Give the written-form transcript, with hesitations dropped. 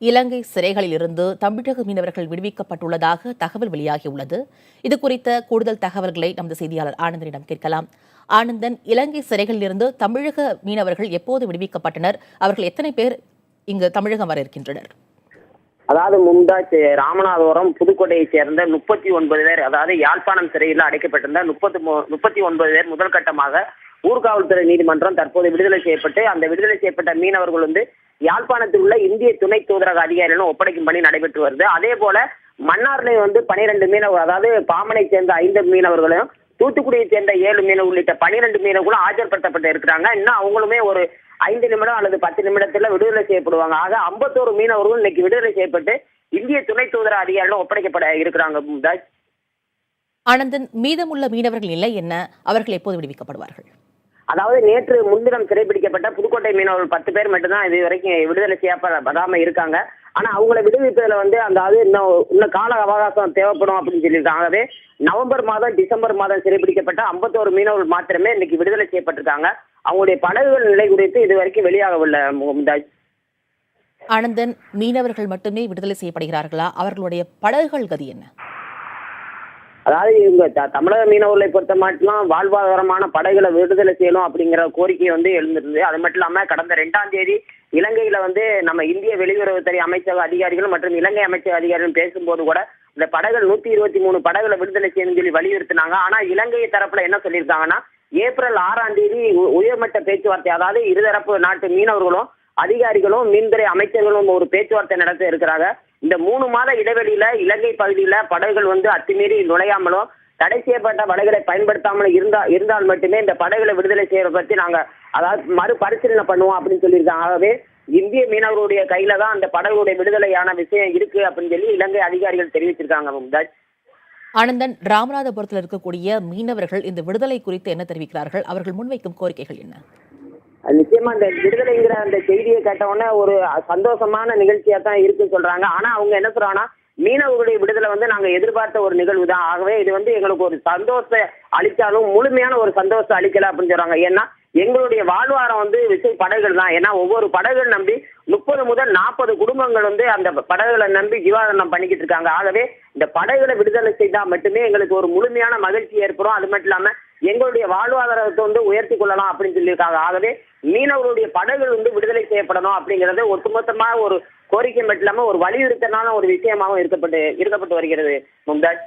இலங்கை சிறைகளில் இருந்து தமிழக மீனவர்கள் விடுவிக்கப்பட்டுள்ளதாக தகவல் வெளியாகியுள்ளது. இதுகுறித்த கூடுதல் தகவல்களை நமது செய்தியாளர் ஆனந்தனிடம் கேட்கலாம். ஆனந்தன், இலங்கை சிறைகளில் இருந்து தமிழக மீனவர்கள் எப்போது விடுவிக்கப்பட்டனர்? அவர்கள் எத்தனை பேர் இங்கு தமிழகம் வர இருக்கின்றனர்? அதாவது மும்தாஜ் ராமநாதபுரம் புதுக்கோட்டையைச் சேர்ந்த 39 பேர், அதாவது யாழ்ப்பாணம் சிறையில் அடைக்கப்பட்டிருந்த 39 பேர் முதல் கட்டமாக ஊர்காவல்துறை நீதிமன்றம் தற்போது விடுதலை செய்யப்பட்டு, அந்த விடுதலை செய்யப்பட்ட மீனவர்கள் யாழ்ப்பாணத்தில் உள்ள இந்திய துணை தூதரக அதிகாரிகளும் ஒப்படைக்கும் பணி நடைபெற்று வருது. அதே போல மன்னார்ல 12 மீனவர்கள், அதாவது பாமனை சேர்ந்த 5 மீனவர்களும், தூத்துக்குடியை சேர்ந்த 7 மீனவர் உள்ளிட்ட 12 மீனவர்களும் ஆஜர்படுத்தப்பட்டு இருக்கிறாங்க. இன்னும் அவங்களுமே ஒரு 5 நிமிடம் அல்லது 10 நிமிடத்துல விடுதலை செய்யப்படுவாங்க. ஆக 51 மீனவர்கள் இன்னைக்கு விடுதலை செய்யப்பட்டு இந்திய துணை தூதர அதிகாரிகளும் ஒப்படைக்கப்பட இருக்கிறாங்க. மும்தாஜ், ஆனந்தன், மீதமுள்ள மீனவர்கள் நிலை என்ன? அவர்கள் எப்போது விடுவிக்கப்படுவார்கள்? அதாவது நேற்று முன்தினம் சிறைபிடிக்கப்பட்ட புதுக்கோட்டை மீனவர்கள் 10 பேர் மட்டும்தான் இது வரைக்கும் விடுதலை செய்யப்படாம இருக்காங்க. ஆனா அவங்களை விடுவிப்பதுல அதாவது இன்னும் கால அவகாசம் தேவைப்படும் அப்படின்னு சொல்லியிருக்காங்க. ஆகவே நவம்பர் மாதம் டிசம்பர் மாதம் சிறைபிடிக்கப்பட்ட 51 மீனவர்கள் மாத்திரமே இன்னைக்கு விடுதலை செய்யப்பட்டிருக்காங்க. அவங்களுடைய படகுகள் நிலை குறித்து இது வரைக்கும் வெளியாகவில்லை. மும்தாஜ், ஆனந்தன், மீனவர்கள் மட்டுமே விடுதலை செய்யப்படுகிறார்களா? அவர்களுடைய படகுகள் கதி என்ன? அதாவது இவங்க தமிழக மீனவர்களை பொறுத்த மட்டும் வாழ்வாதாரமான படகுகளை விடுதலை செய்யணும் அப்படிங்கிற கோரிக்கை எழுந்திருந்தது. அது மட்டும் இல்லாம கடந்த 2ஆம் தேதி இலங்கையில நம்ம இந்திய வெளியுறவுத்துறை அமைச்சக அதிகாரிகள் மற்றும் இலங்கை அமைச்சக அதிகாரிகள் பேசும்போது கூட இந்த படகுகள் 123 படகுகளை விடுதலை செய்யணும்னு சொல்லி வலியுறுத்தினாங்க. ஆனா இலங்கை தரப்புல என்ன சொல்லியிருக்காங்கன்னா, ஏப்ரல் 6ஆம் தேதி உயர்மட்ட பேச்சுவார்த்தை, அதாவது இருதரப்பு நாட்டு மீனவர்களும் அதிகாரிகளும் மீன்துறை அமைச்சர்களும் ஒரு பேச்சுவார்த்தை நடத்த இருக்கிறாங்க. இந்த 3 மாத இடைவெளியில இலங்கை பகுதியில படகுகள் அத்துமீறி நுழையாமலும் தடை செய்யப்பட்ட படகுகளை பயன்படுத்தாமலும் இருந்தால் மட்டுமே இந்த படகுகளை விடுதலை செய்யறத பத்தி நாங்க அதாவது மறுபரிசீலனை பண்ணுவோம் அப்படின்னு சொல்லியிருக்காங்க. ஆகவே இந்திய மீனவர்களுடைய கையில தான் அந்த படகுடைய விடுதலையான விஷயம் இருக்கு அப்படின்னு சொல்லி இலங்கை அதிகாரிகள் தெரிவிச்சிருக்காங்க. மும்தாஜ், ஆனந்தன், ராமநாதபுரத்தில் இருக்கக்கூடிய மீனவர்கள் இந்த விடுதலை குறித்து என்ன தெரிவிக்கிறார்கள்? அவர்கள் முன்வைக்கும் கோரிக்கைகள் என்ன? நிச்சயமா இந்த விடுதலைங்கிற அந்த செய்தியை கேட்ட உடனே ஒரு சந்தோஷமான நிகழ்ச்சியா தான் இருக்குன்னு சொல்றாங்க. ஆனா அவங்க என்ன சொல்றாங்கன்னா, மீனவர்களுடைய விடுதலை நாங்க எதிர்பார்த்த ஒரு நிகழ்வு தான். ஆகவே இது எங்களுக்கு ஒரு சந்தோஷம் அளித்தாலும் முழுமையான ஒரு சந்தோஷம் அளிக்கல அப்படின்னு சொல்றாங்க. ஏன்னா எங்களுடைய வாழ்வாரம் விசை படகுகள் தான். ஏன்னா ஒவ்வொரு படகுகள் நம்பி 30 முதல் 40 குடும்பங்கள் அந்த படகுகளை நம்பி ஜீவாதாரம் பண்ணிக்கிட்டு இருக்காங்க. ஆகவே இந்த படகுகளை விடுதலை செய்தா மட்டுமே எங்களுக்கு ஒரு முழுமையான மகிழ்ச்சி ஏற்படும். அது மட்டும் இல்லாம எங்களுடைய வாழ்வாதாரத்தை உயர்த்தி கொள்ளலாம் அப்படின்னு சொல்லியிருக்காங்க. ஆகவே மீனவர்களுடைய படகுகள் விடுதலை செய்யப்படணும் அப்படிங்கறது ஒட்டுமொத்தமாக ஒரு கோரிக்கை மட்டும் இல்லாம ஒரு வலியுறுத்தலான ஒரு விஷயமாகவும் இருக்கப்பட்டு வருகிறது. மும்தாஜ்.